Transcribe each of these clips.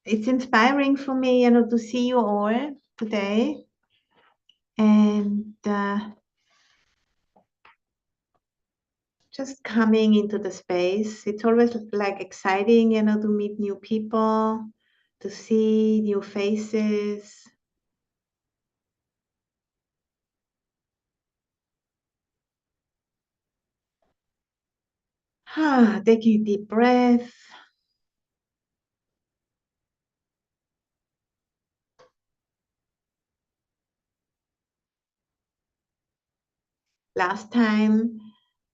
it's inspiring for me, to see you all today. And just coming into the space. It's always like exciting, to meet new people, to see new faces. Taking a deep breath. Last time,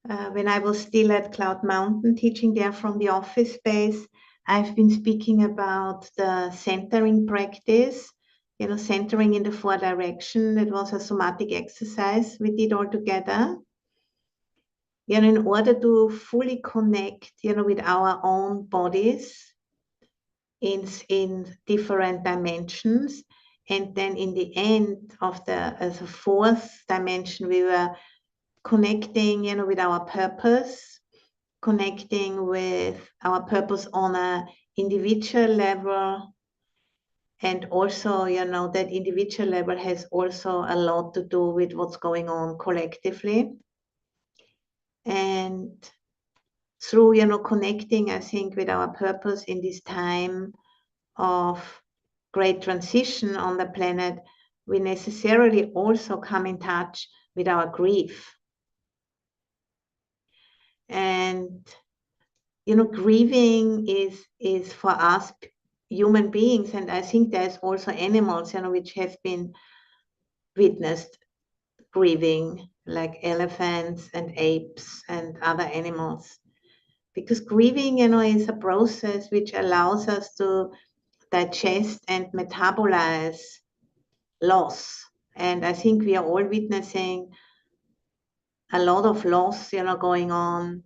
when I was still at Cloud Mountain, teaching there from the office space, I've been speaking about the centering practice, centering in the four direction. It was a somatic exercise we did all together. In order to fully connect, with our own bodies in different dimensions. And then in the end of as a fourth dimension, we were connecting, with our purpose, connecting with our purpose on a individual level. And also, that individual level has also a lot to do with what's going on collectively. And through, connecting, I think, with our purpose in this time of great transition on the planet, we necessarily also come in touch with our grief. And, grieving is for us human beings, and I think there's also animals, which have been witnessed grieving, like elephants and apes and other animals. Because grieving, is a process which allows us to digest and metabolize loss. And I think we are all witnessing a lot of loss, going on.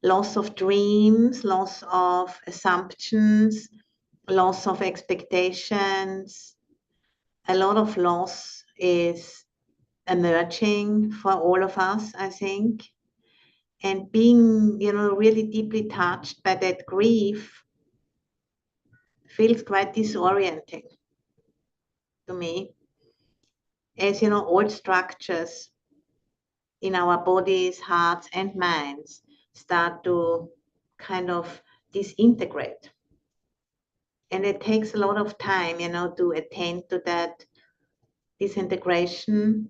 Loss of dreams, loss of assumptions, loss of expectations. A lot of loss is emerging for all of us, I think. And being, really deeply touched by that grief feels quite disorienting to me. As all structures in our bodies, hearts, and minds start to kind of disintegrate. And it takes a lot of time, to attend to that disintegration.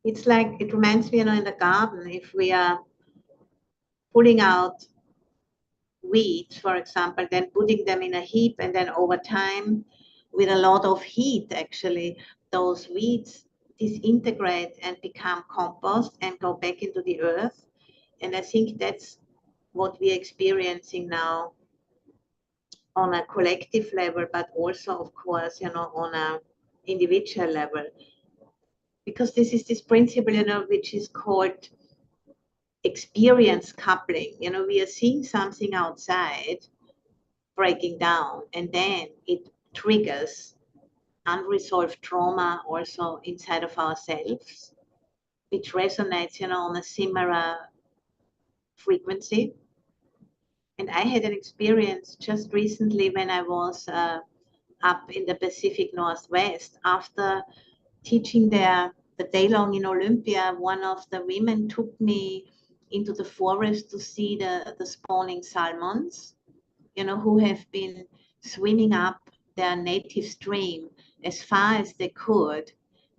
It's like, it reminds me, in the garden, if we are pulling out weeds, for example, then putting them in a heap, and then over time, with a lot of heat, actually, those weeds disintegrate and become compost and go back into the earth. And I think that's what we're experiencing now on a collective level, but also, of course, on an individual level. Because this is this principle, which is called experience coupling. We are seeing something outside breaking down, and then it triggers unresolved trauma also inside of ourselves, which resonates, on a similar frequency. And I had an experience just recently when I was up in the Pacific Northwest. After teaching there the day long in Olympia, one of the women took me into the forest to see the spawning salmons, who have been swimming up their native stream as far as they could.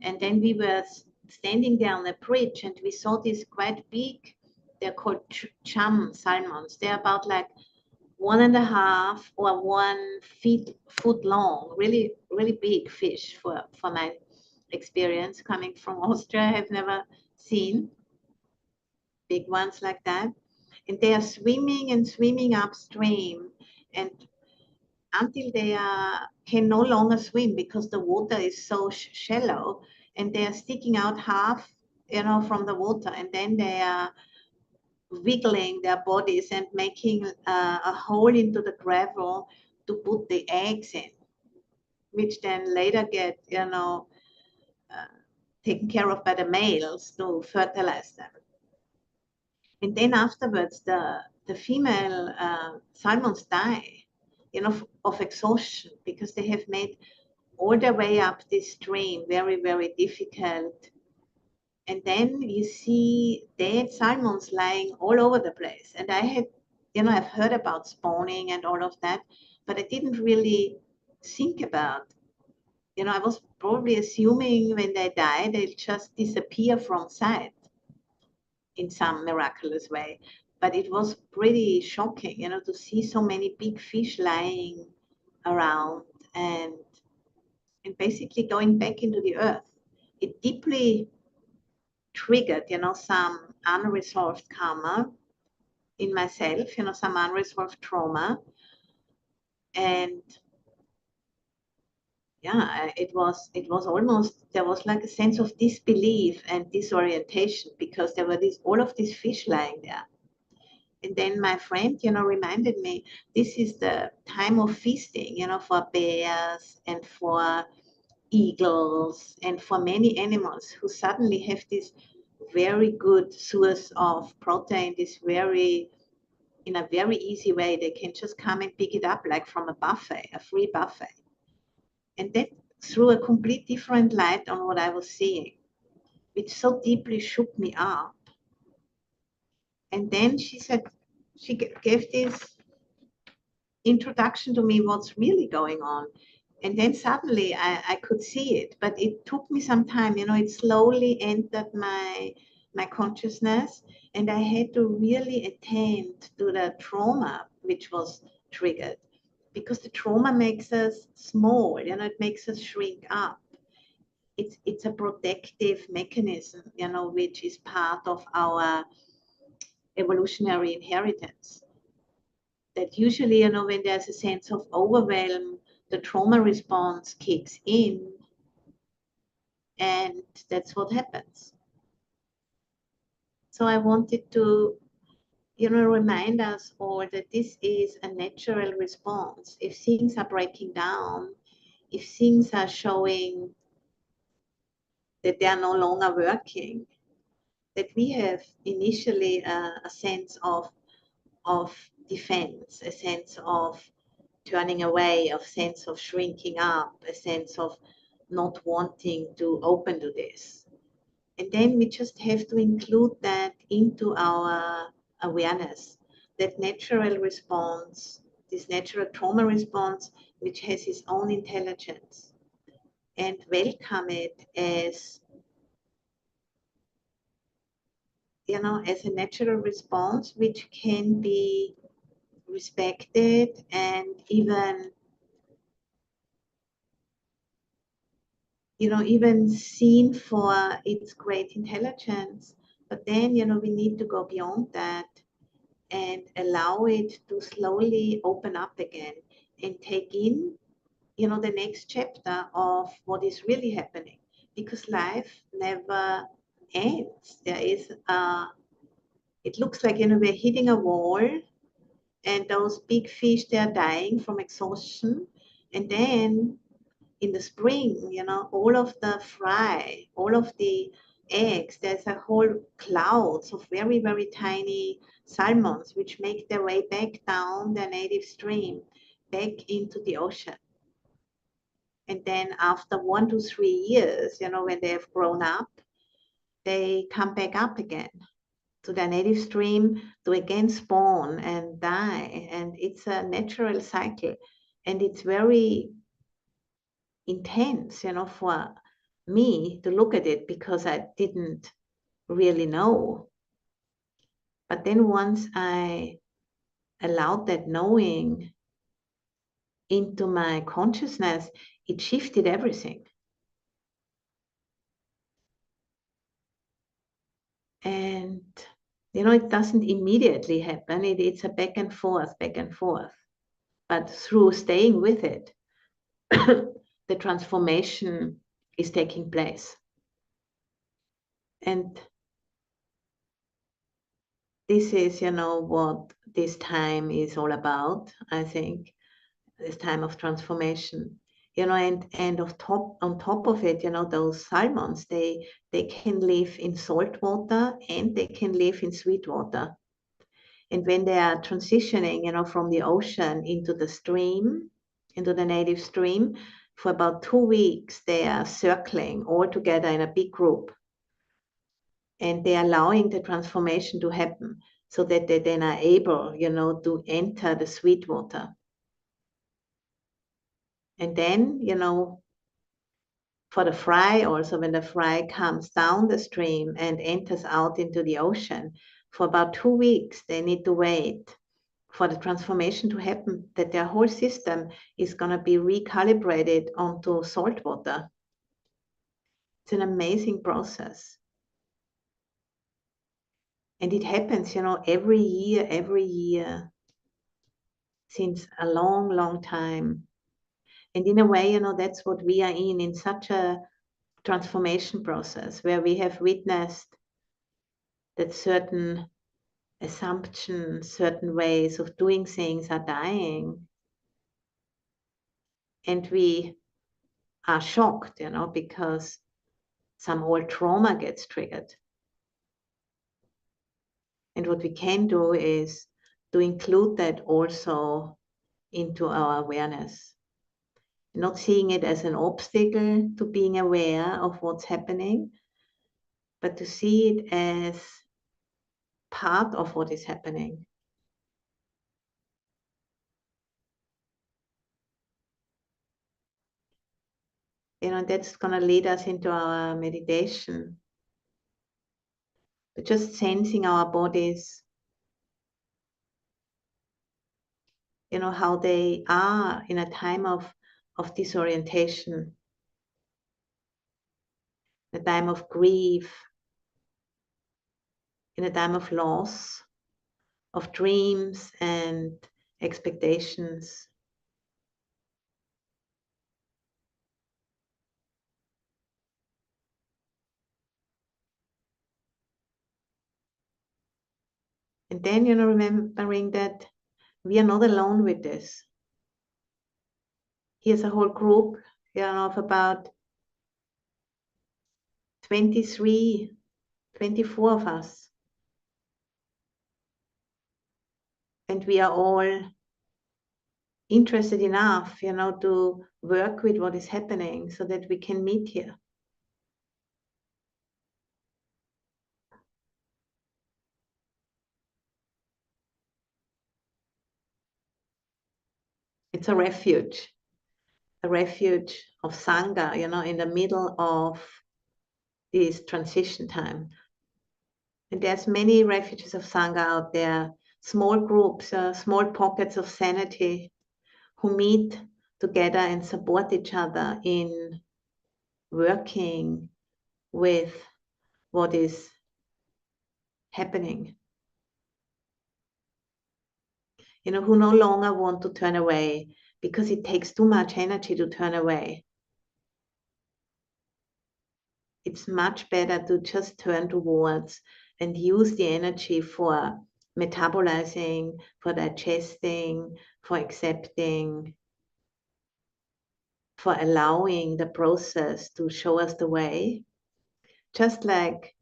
And then we were standing there on the bridge, and we saw these quite big, they're called chum salmons. They're about like 1.5 or 1 foot long, really, really big fish for my experience coming from Austria. I have never seen big ones like that. And they are swimming and swimming upstream, and until they can no longer swim because the water is so shallow, and they are sticking out half, from the water, and then they are wiggling their bodies and making a hole into the gravel to put the eggs in, which then later get, taken care of by the males to fertilize them. And then afterwards, the the female salmons die, of exhaustion, because they have made all the way up this stream very, very difficult. And then you see dead salmons lying all over the place. And I had, I've heard about spawning and all of that, but I didn't really think about, I was probably assuming when they die, they'll just disappear from sight in some miraculous way. But it was pretty shocking, to see so many big fish lying around and basically going back into the earth. It deeply triggered, some unresolved karma in myself, some unresolved trauma. And yeah, it was almost, there was like a sense of disbelief and disorientation, because there were all of these fish lying there. And then my friend, reminded me, this is the time of feasting, for bears and for eagles and for many animals who suddenly have this very good source of protein, in a very easy way. They can just come and pick it up like from a buffet, a free buffet. And that threw a complete different light on what I was seeing, which so deeply shook me up. And then she said, she gave this introduction to me, what's really going on. And then suddenly I could see it, but it took me some time, it slowly entered my consciousness, and I had to really attend to the trauma which was triggered, because the trauma makes us small, it makes us shrink up. It's a protective mechanism, which is part of our evolutionary inheritance. That usually, when there's a sense of overwhelm, the trauma response kicks in, and that's what happens. So I wanted to, remind us all that this is a natural response. If things are breaking down, if things are showing that they are no longer working, that we have initially a sense of defense, a sense of turning away, a sense of shrinking up, a sense of not wanting to open to this. And then we just have to include that into our awareness, that natural response, this natural trauma response, which has its own intelligence, and welcome it as, as a natural response, which can be respected and even even seen for its great intelligence. But then, we need to go beyond that and allow it to slowly open up again and take in, the next chapter of what is really happening. Because life never ends. There is, it looks like, we're hitting a wall, and those big fish, they're dying from exhaustion. And then in the spring, all of the fry, all of the eggs, there's a whole clouds of very, very tiny salmons, which make their way back down their native stream, back into the ocean. And then after 1 to 3 years, when they have grown up, they come back up again to their native stream to again spawn and die. And it's a natural cycle. And it's very intense, for me to look at it, because I didn't really know. But then once I allowed that knowing into my consciousness, it shifted everything. And, it doesn't immediately happen. It's a back and forth. But through staying with it, the transformation is taking place. And this is, what this time is all about, I think, this time of transformation. And on top of it, those salmons, they can live in salt water and they can live in sweet water. And when they are transitioning, from the ocean into the stream, into the native stream, for about 2 weeks, they are circling all together in a big group. And they are allowing the transformation to happen so that they then are able, to enter the sweet water. And then, for the fry also, when the fry comes down the stream and enters out into the ocean, for about 2 weeks, they need to wait for the transformation to happen, that their whole system is going to be recalibrated onto salt water. It's an amazing process. And it happens, every year, since a long, long time. And in a way, that's what we are in such a transformation process where we have witnessed that certain assumptions, certain ways of doing things are dying. And we are shocked, because some old trauma gets triggered. And what we can do is to include that also into our awareness. Not seeing it as an obstacle to being aware of what's happening, but to see it as part of what is happening. That's going to lead us into our meditation. But just sensing our bodies, how they are in a time of disorientation, a time of grief, in a time of loss, of dreams and expectations. And then, remembering that we are not alone with this. Here's a whole group, of about 23, 24 of us. And we are all interested enough, to work with what is happening so that we can meet here. It's a refuge of Sangha, in the middle of this transition time. And there's many refuges of Sangha out there, small groups, small pockets of sanity who meet together and support each other in working with what is happening. Who no longer want to turn away because it takes too much energy to turn away. It's much better to just turn towards and use the energy for metabolizing, for digesting, for accepting, for allowing the process to show us the way. Just like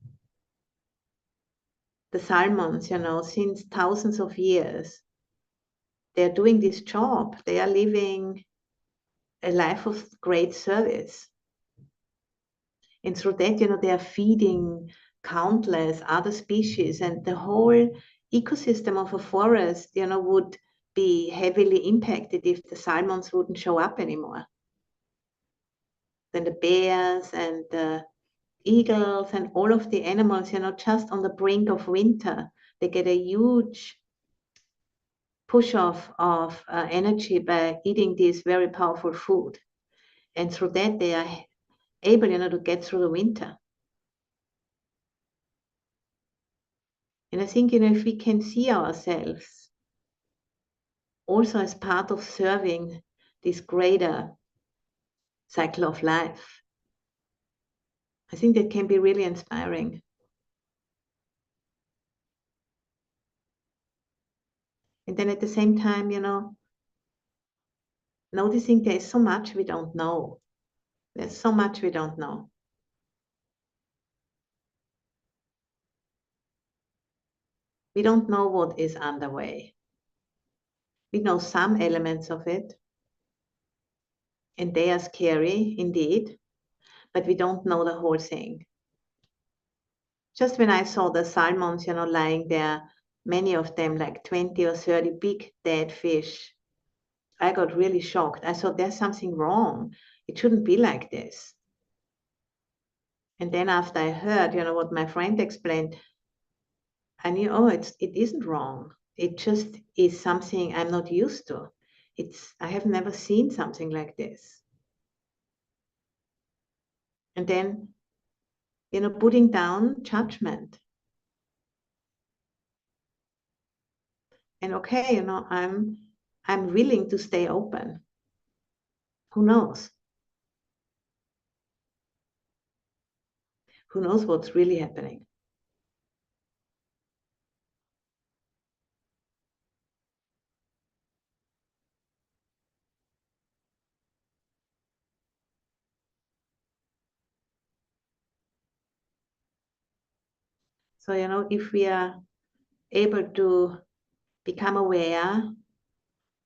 the salmons, since thousands of years, they're doing this job. They are living a life of great service. And through that, they are feeding countless other species, and the whole ecosystem of a forest, would be heavily impacted if the salmons wouldn't show up anymore. Then the bears and the eagles and all of the animals, just on the brink of winter, they get a huge push of energy by eating this very powerful food. And through that, they are able, to get through the winter. And I think, if we can see ourselves also as part of serving this greater cycle of life, I think that can be really inspiring. And then at the same time, noticing there's so much we don't know. There's so much we don't know. We don't know what is underway. We know some elements of it, and they are scary indeed, but we don't know the whole thing. Just when I saw the salmons, lying there, many of them, like 20 or 30 big dead fish, I got really shocked. I thought there's something wrong. It shouldn't be like this. And then after I heard, what my friend explained, I knew, oh, it isn't wrong. It just is something I'm not used to. I have never seen something like this. And then, putting down judgment. And okay, I'm willing to stay open. Who knows? Who knows what's really happening? So, if we are able to become aware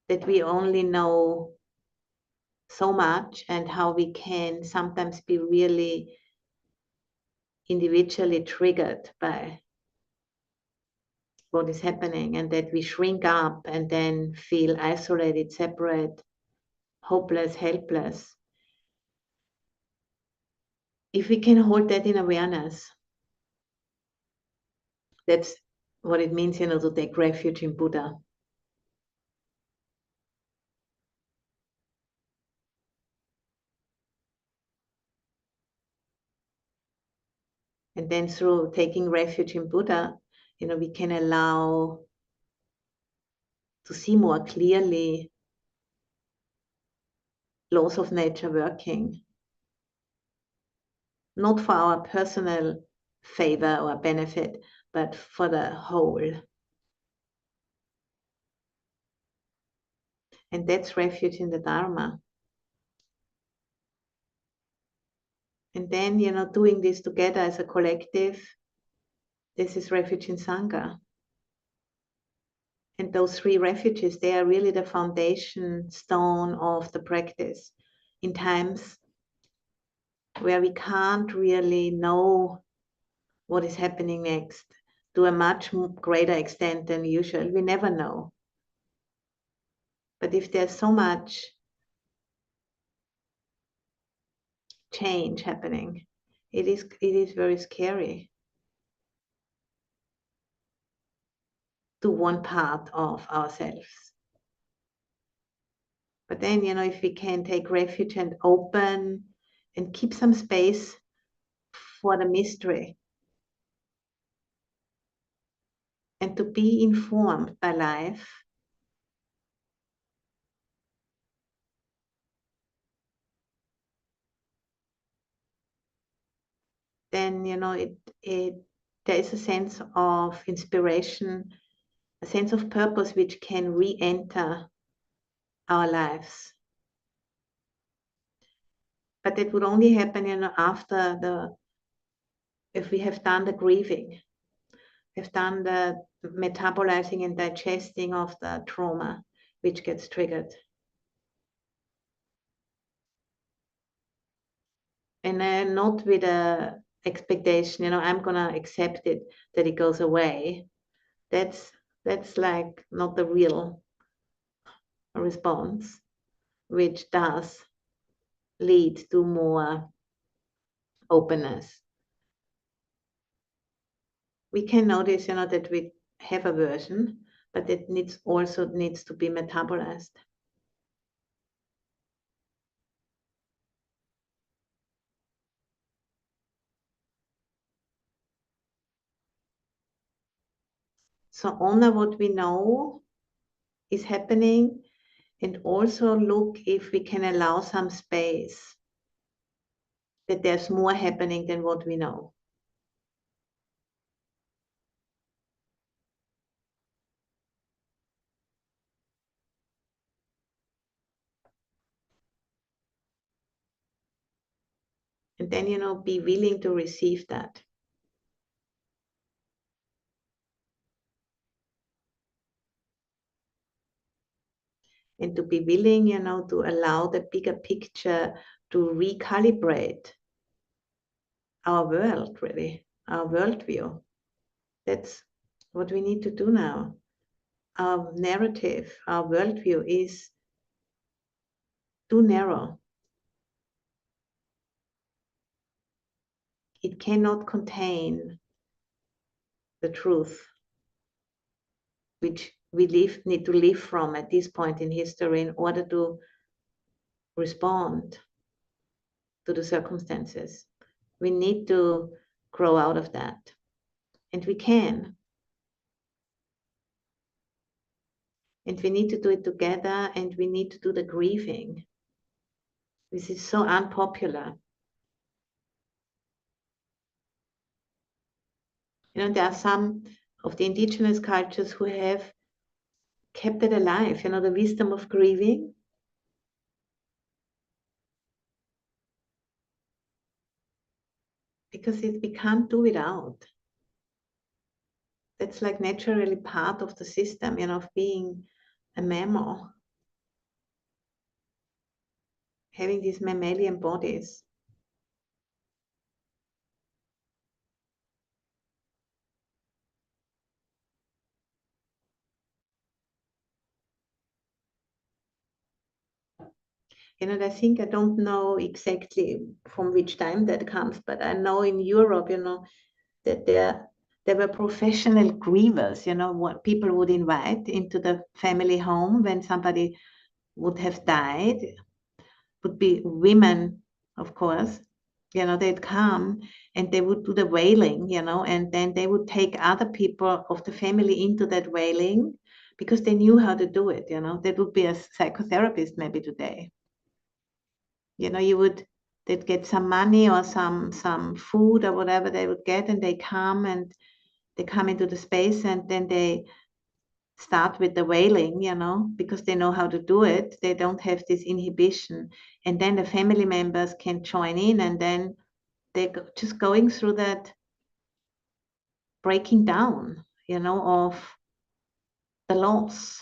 that we only know so much and how we can sometimes be really individually triggered by what is happening, and that we shrink up and then feel isolated, separate, hopeless, helpless. If we can hold that in awareness, that's what it means, to take refuge in Buddha. And then through taking refuge in Buddha, we can allow to see more clearly laws of nature working, not for our personal favor or benefit, but for the whole. And that's refuge in the Dharma. And then, doing this together as a collective, this is refuge in Sangha. And those three refuges, they are really the foundation stone of the practice. In times where we can't really know what is happening next to a much greater extent than usual, we never know. But if there's so much change happening, it is very scary to one part of ourselves. But then, if we can take refuge and open and keep some space for the mystery and to be informed by life, then, there is a sense of inspiration, a sense of purpose which can re-enter our lives. But that would only happen, after if we have done the grieving, have done the metabolizing and digesting of the trauma which gets triggered. And not with a expectation, I'm gonna accept it, that it goes away. That's like not the real response, which does lead to more openness. We can notice, that we have aversion, but it also needs to be metabolized. So honor what we know is happening, and also look if we can allow some space that there's more happening than what we know. And then, be willing to receive that. and to be willing, to allow the bigger picture to recalibrate our world, really, our worldview. That's what we need to do now. Our narrative, our worldview is too narrow. It cannot contain the truth, which we need to live from at this point in history in order to respond to the circumstances. We need to grow out of that. And we can. And we need to do it together, and we need to do the grieving. This is so unpopular. There are some of the indigenous cultures who have kept it alive, the wisdom of grieving. Because we can't do without. That's like naturally part of the system, of being a mammal, having these mammalian bodies. I don't know exactly from which time that comes, but I know in Europe, that there were professional grievers, what people would invite into the family home when somebody would have died, would be women, of course. They'd come and they would do the wailing, and then they would take other people of the family into that wailing because they knew how to do it, That would be a psychotherapist maybe today. They'd get some money or some food or whatever they would get, and they come into the space, and then they start with the wailing, because they know how to do it. They don't have this inhibition. And then the family members can join in, and then they're just going through that breaking down, of the loss,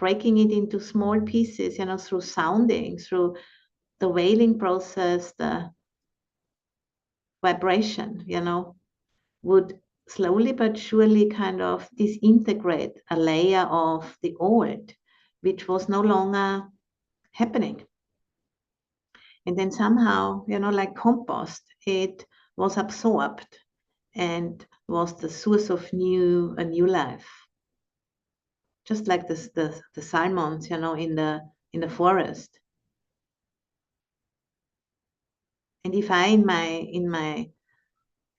breaking it into small pieces, through sounding, through the wailing process, the vibration, would slowly but surely kind of disintegrate a layer of the old, which was no longer happening. And then somehow, like compost, it was absorbed and was the source of a new life. Just like the salmons, in the forest. And if I in my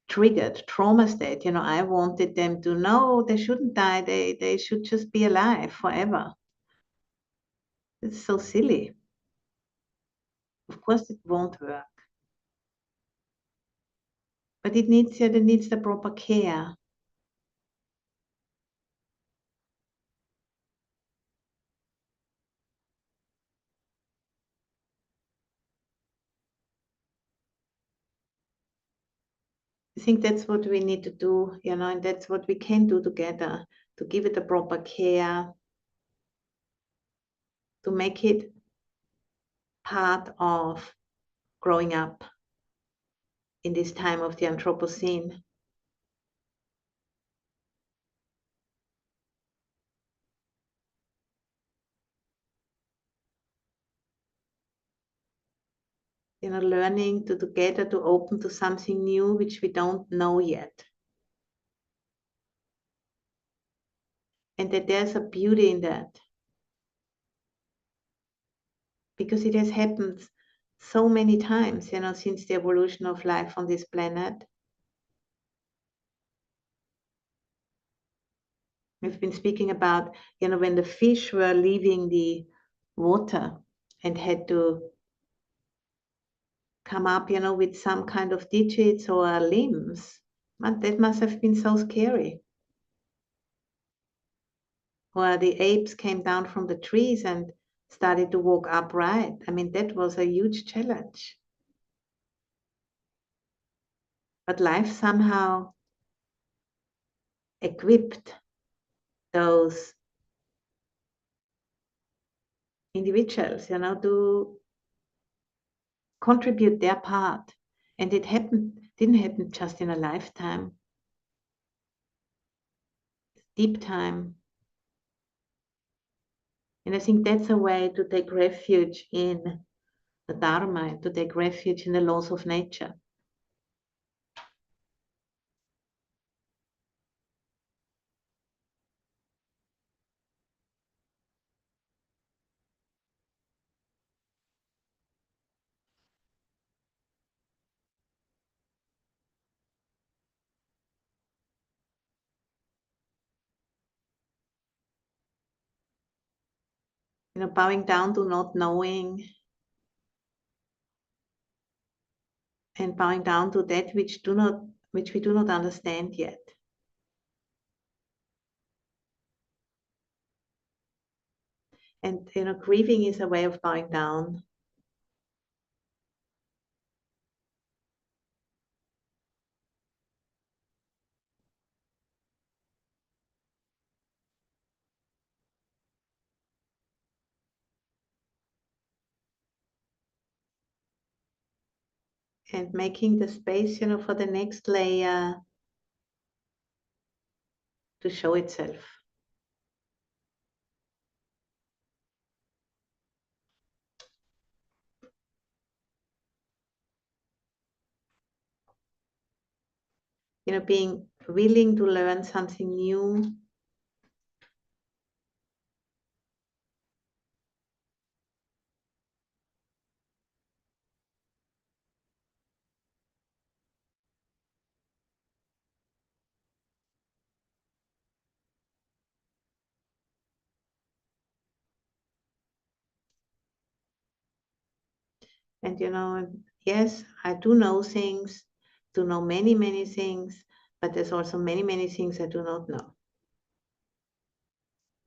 triggered trauma state, I wanted them to know they shouldn't die, they should just be alive forever. It's so silly. Of course it won't work. But it needs the proper care. I think that's what we need to do, and that's what we can do together, to give it the proper care, to make it part of growing up in this time of the Anthropocene. Learning to together to open to something new which we don't know yet. And that there's a beauty in that. Because it has happened so many times, since the evolution of life on this planet. We've been speaking about, when the fish were leaving the water and had to come up, with some kind of digits or limbs. But that must have been so scary. Or the apes came down from the trees and started to walk upright. I mean, that was a huge challenge. But life somehow equipped those individuals, to contribute their part. And it didn't happen just in a lifetime, deep time. And I think that's a way to take refuge in the Dharma, to take refuge in the laws of nature. Bowing down to not knowing, and bowing down to that which we do not understand yet. And grieving is a way of bowing down. And making the space, for the next layer to show itself. Being willing to learn something new. And yes, I do know things, do know many, many things, but there's also many, many things I do not know.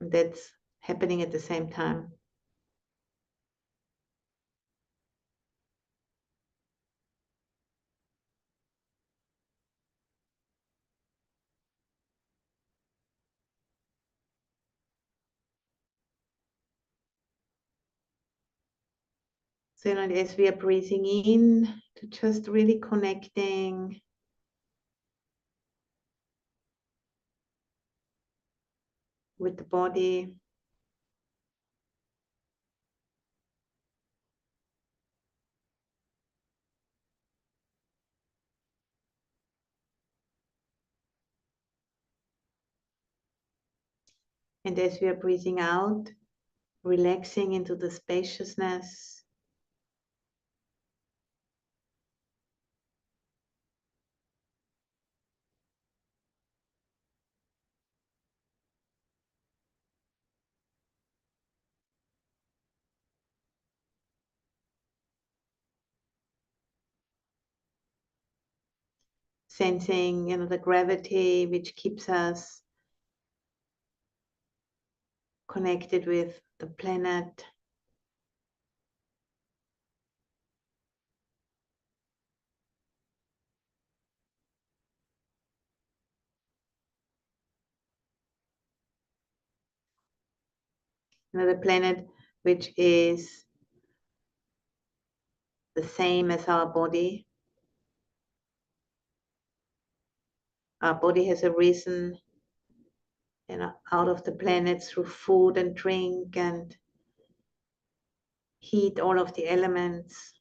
And that's happening at the same time. So, as we are breathing in, to just really connecting with the body. And as we are breathing out, relaxing into the spaciousness. Sensing, the gravity which keeps us connected with the planet. The planet which is the same as our body. Our body has arisen, out of the planet through food and drink and heat, all of the elements.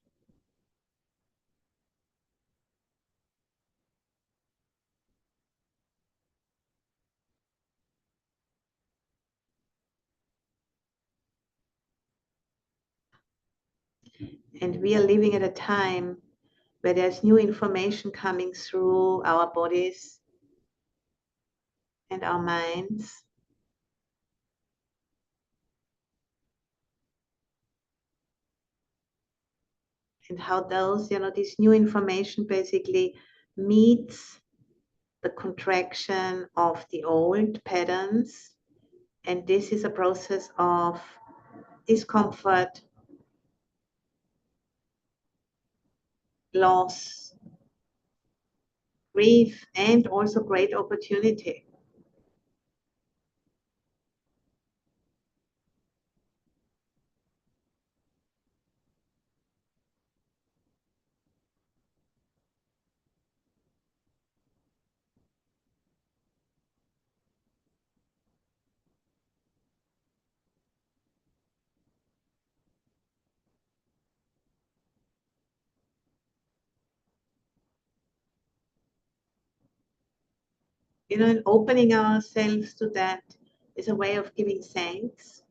And we are living at a time where there's new information coming through our bodies and our minds. And how those, this new information basically meets the contraction of the old patterns. And this is a process of discomfort, loss, grief, and also great opportunity. And opening ourselves to that is a way of giving thanks.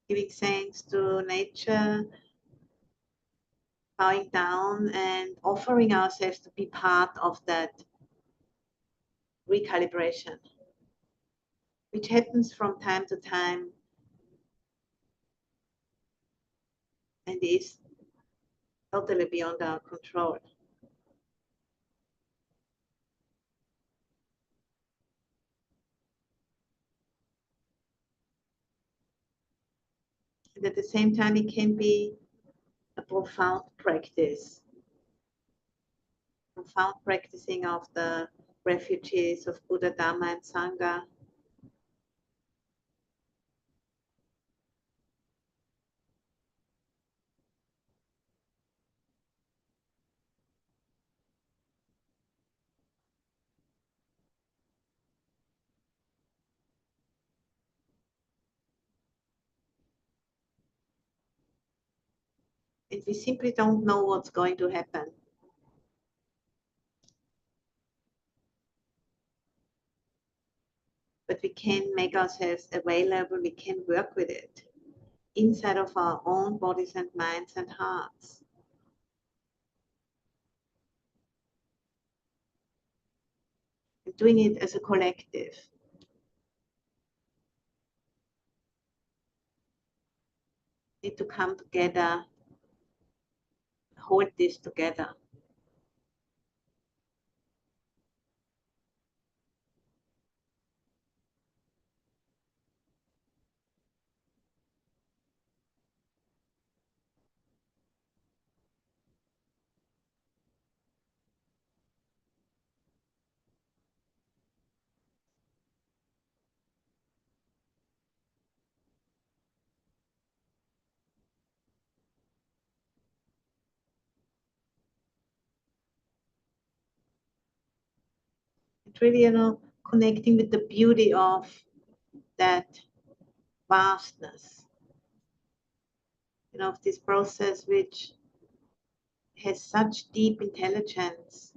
Giving thanks to nature, bowing down and offering ourselves to be part of that recalibration, which happens from time to time and is totally beyond our control. And at the same time, it can be a profound practicing of the refuges of Buddha, Dharma, and Sangha. And we simply don't know what's going to happen. But we can make ourselves available, we can work with it inside of our own bodies and minds and hearts. And doing it as a collective. Need to come together, hold this together. It's really, connecting with the beauty of that vastness, of this process which has such deep intelligence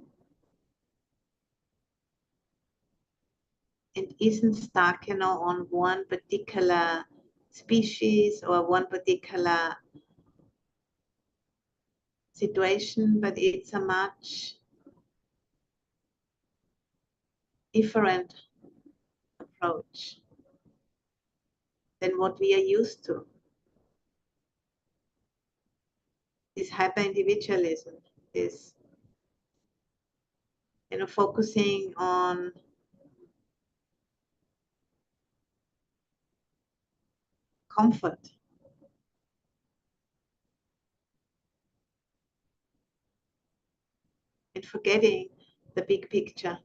and isn't stuck, on one particular species or one particular situation, but it's a much different approach than what we are used to. This hyper individualism, this focusing on comfort and forgetting the big picture.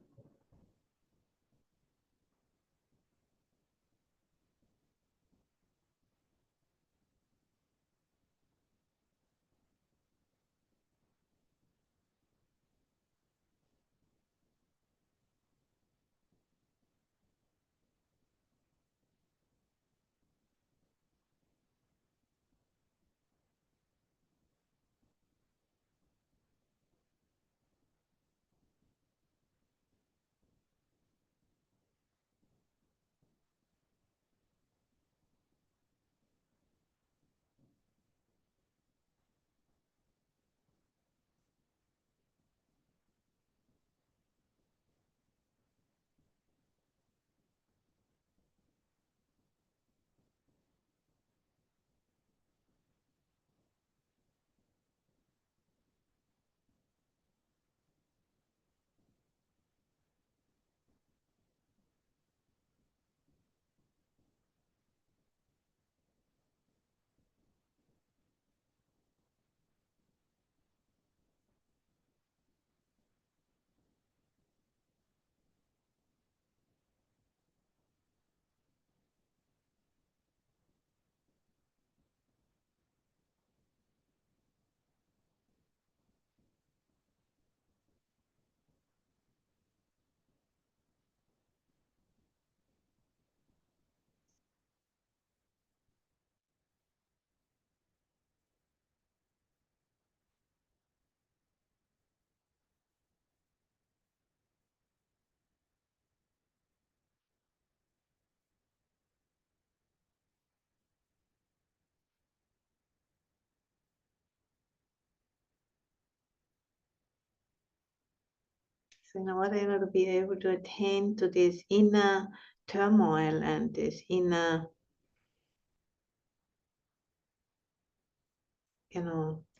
So in order to be able to attend to this inner turmoil and this inner,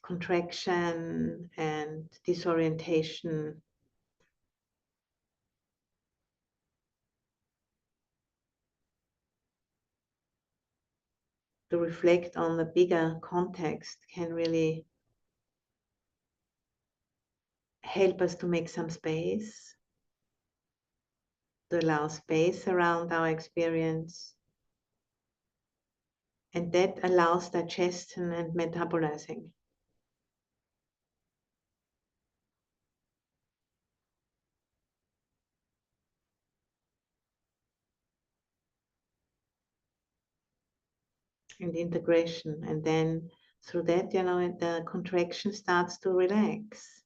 contraction and disorientation, to reflect on the bigger context can really help us to make some space, to allow space around our experience. And that allows digestion and metabolizing. And integration. And then through that, the contraction starts to relax.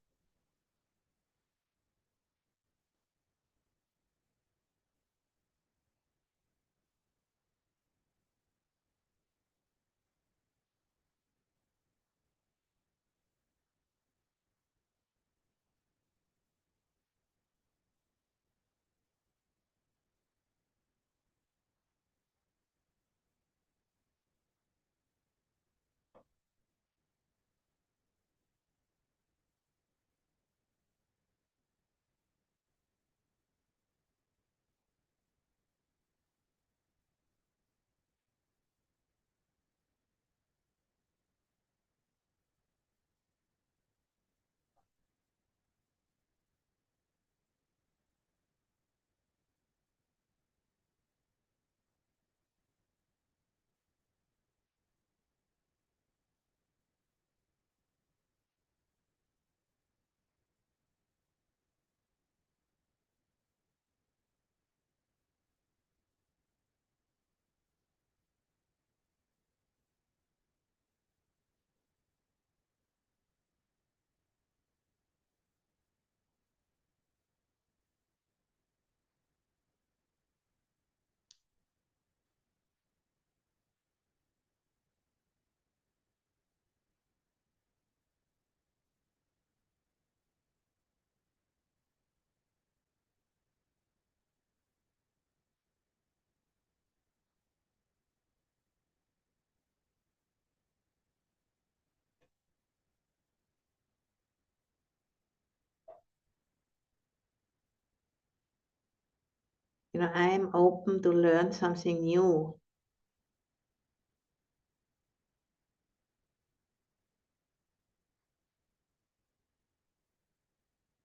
I am open to learn something new.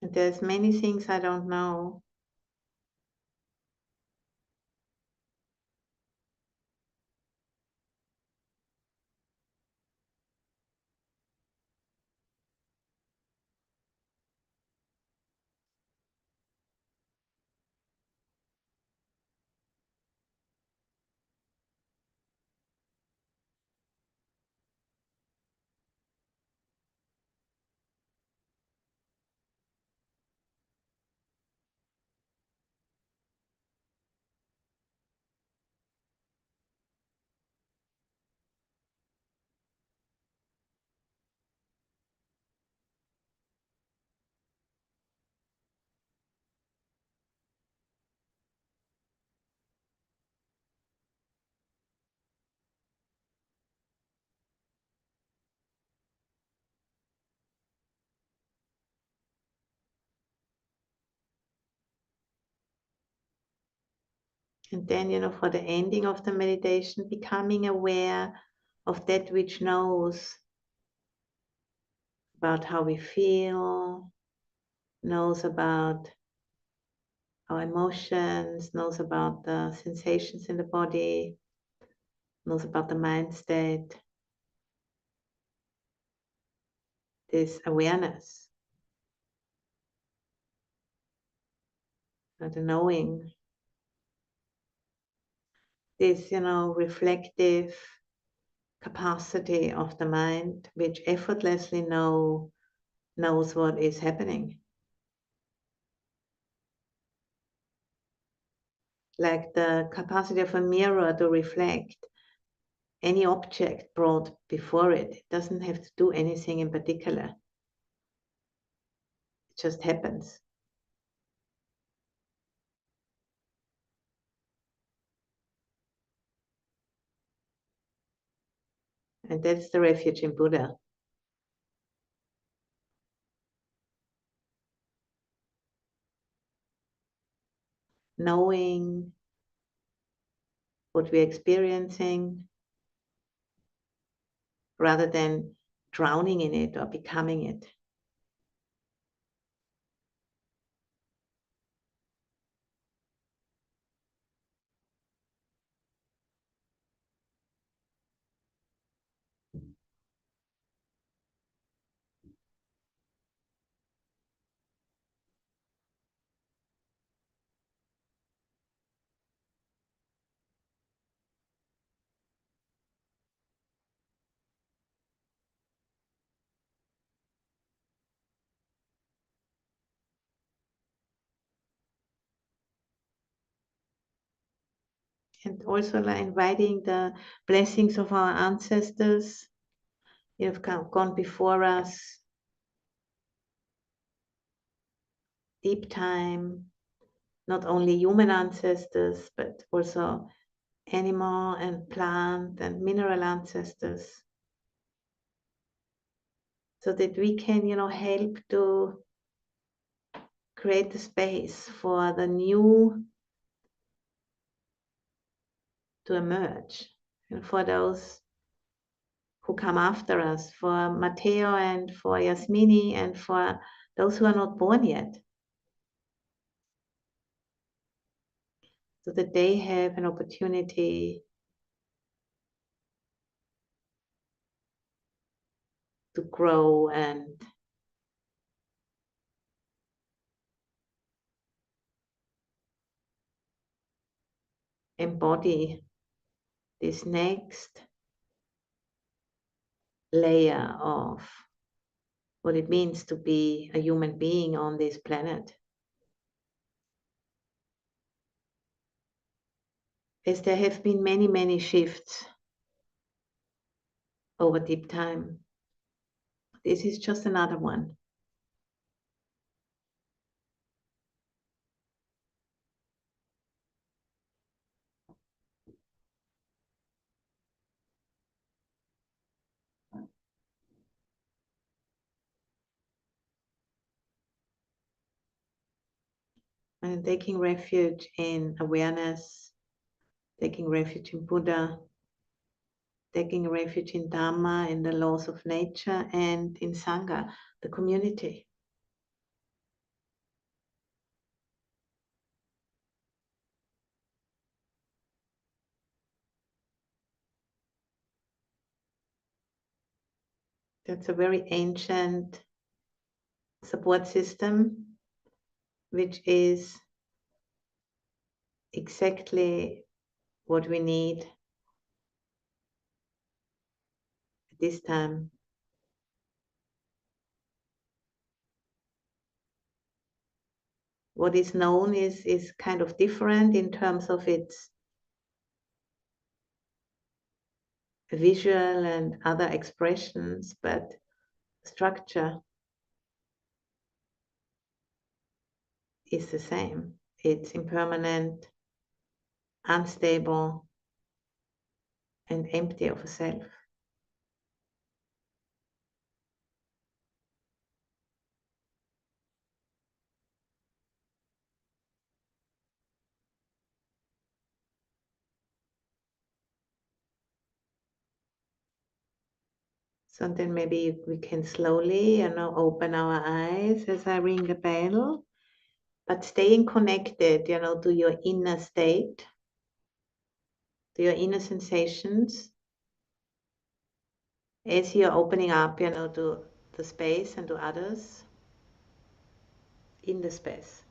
And there's many things I don't know. And then, for the ending of the meditation, becoming aware of that which knows about how we feel, knows about our emotions, knows about the sensations in the body, knows about the mind state. This awareness, the knowing, this, reflective capacity of the mind, which effortlessly knows what is happening. Like the capacity of a mirror to reflect any object brought before it. It doesn't have to do anything in particular. It just happens. And that's the refuge in Buddha. Knowing what we're experiencing rather than drowning in it or becoming it. And also like inviting the blessings of our ancestors who have gone before us, deep time, not only human ancestors, but also animal and plant and mineral ancestors, so that we can, help to create the space for the new to emerge, and for those who come after us, for Matteo and for Yasmini and for those who are not born yet, so that they have an opportunity to grow and embody this next layer of what it means to be a human being on this planet. As there have been many, many shifts over deep time, this is just another one. And taking refuge in awareness, taking refuge in Buddha, taking refuge in Dharma, in the laws of nature, and in Sangha, the community. That's a very ancient support system, which is exactly what we need at this time. What is known is kind of different in terms of its visual and other expressions, but structure is the same. It's impermanent, unstable, and empty of a self. So then maybe we can slowly, open our eyes as I ring the bell, but staying connected, to your inner state, to your inner sensations, as you're opening up, to the space and to others in the space.